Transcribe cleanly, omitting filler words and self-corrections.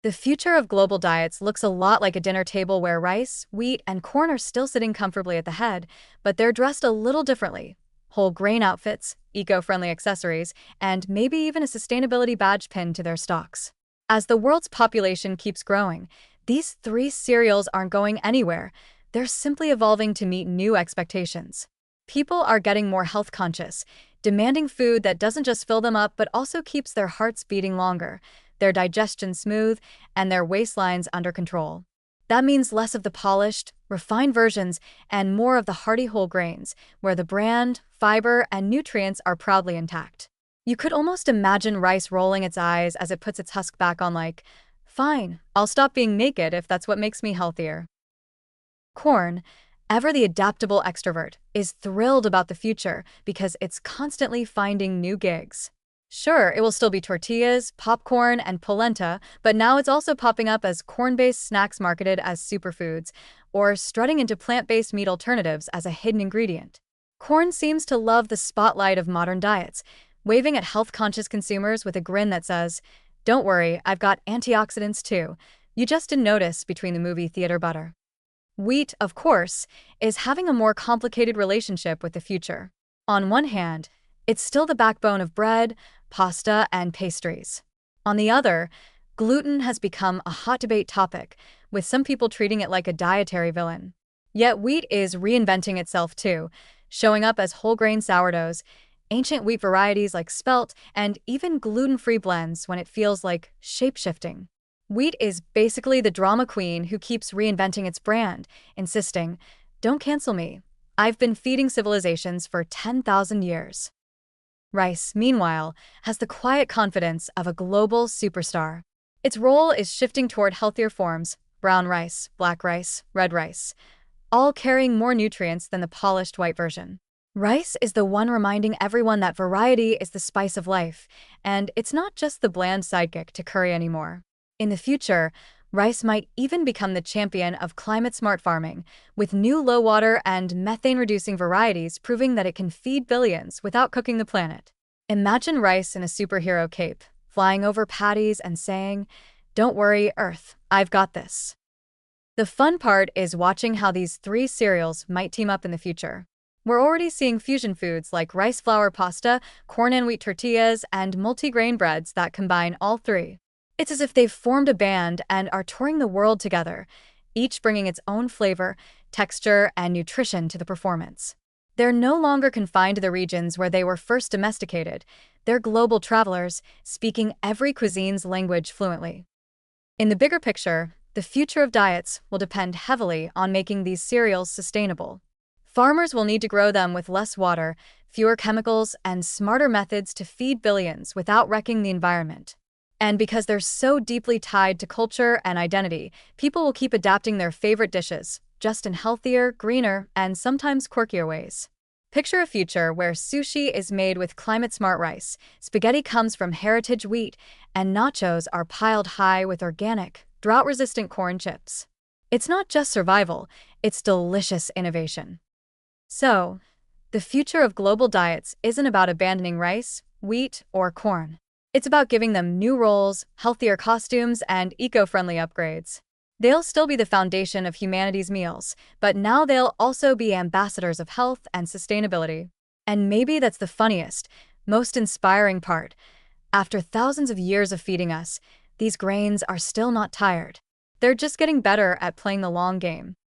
The future of global diets looks a lot like a dinner table where rice, wheat, and corn are still sitting comfortably at the head, but they're dressed a little differently. Whole grain outfits, eco-friendly accessories, and maybe even a sustainability badge pinned to their stalks. As the world's population keeps growing, these three cereals aren't going anywhere. They're simply evolving to meet new expectations. People are getting more health conscious, demanding food that doesn't just fill them up but also keeps their hearts beating longer, their digestion smooth, and their waistlines under control. That means less of the polished, refined versions and more of the hearty whole grains, where the brand, fiber, and nutrients are proudly intact. You could almost imagine rice rolling its eyes as it puts its husk back on like, fine, I'll stop being naked if that's what makes me healthier. Corn, ever the adaptable extrovert, is thrilled about the future because it's constantly finding new gigs. Sure, it will still be tortillas, popcorn, and polenta, but now it's also popping up as corn-based snacks marketed as superfoods, or strutting into plant-based meat alternatives as a hidden ingredient. Corn seems to love the spotlight of modern diets, waving at health-conscious consumers with a grin that says, "Don't worry, I've got antioxidants too. You just didn't notice between the movie theater butter." Wheat, of course, is having a more complicated relationship with the future. On one hand, it's still the backbone of bread, pasta, and pastries. On the other, gluten has become a hot debate topic, with some people treating it like a dietary villain. Yet wheat is reinventing itself too, showing up as whole grain sourdoughs, ancient wheat varieties like spelt, and even gluten-free blends when it feels like shape-shifting. Wheat is basically the drama queen who keeps reinventing its brand, insisting, "Don't cancel me. I've been feeding civilizations for 10,000 years." Rice, meanwhile, has the quiet confidence of a global superstar. Its role is shifting toward healthier forms: brown rice, black rice, red rice, all carrying more nutrients than the polished white version. Rice is the one reminding everyone that variety is the spice of life, and it's not just the bland sidekick to curry anymore. In the future, rice might even become the champion of climate-smart farming, with new low-water and methane-reducing varieties proving that it can feed billions without cooking the planet. Imagine rice in a superhero cape, flying over paddies and saying, "Don't worry, Earth, I've got this." The fun part is watching how these three cereals might team up in the future. We're already seeing fusion foods like rice flour pasta, corn and wheat tortillas, and multi-grain breads that combine all three. It's as if they've formed a band and are touring the world together, each bringing its own flavor, texture, and nutrition to the performance. They're no longer confined to the regions where they were first domesticated. They're global travelers, speaking every cuisine's language fluently. In the bigger picture, the future of diets will depend heavily on making these cereals sustainable. Farmers will need to grow them with less water, fewer chemicals, and smarter methods to feed billions without wrecking the environment. And because they're so deeply tied to culture and identity, people will keep adapting their favorite dishes, just in healthier, greener, and sometimes quirkier ways. Picture a future where sushi is made with climate-smart rice, spaghetti comes from heritage wheat, and nachos are piled high with organic, drought-resistant corn chips. It's not just survival, it's delicious innovation. So, the future of global diets isn't about abandoning rice, wheat, or corn. It's about giving them new roles, healthier costumes, and eco-friendly upgrades. They'll still be the foundation of humanity's meals, but now they'll also be ambassadors of health and sustainability. And maybe that's the funniest, most inspiring part. After thousands of years of feeding us, these grains are still not tired. They're just getting better at playing the long game.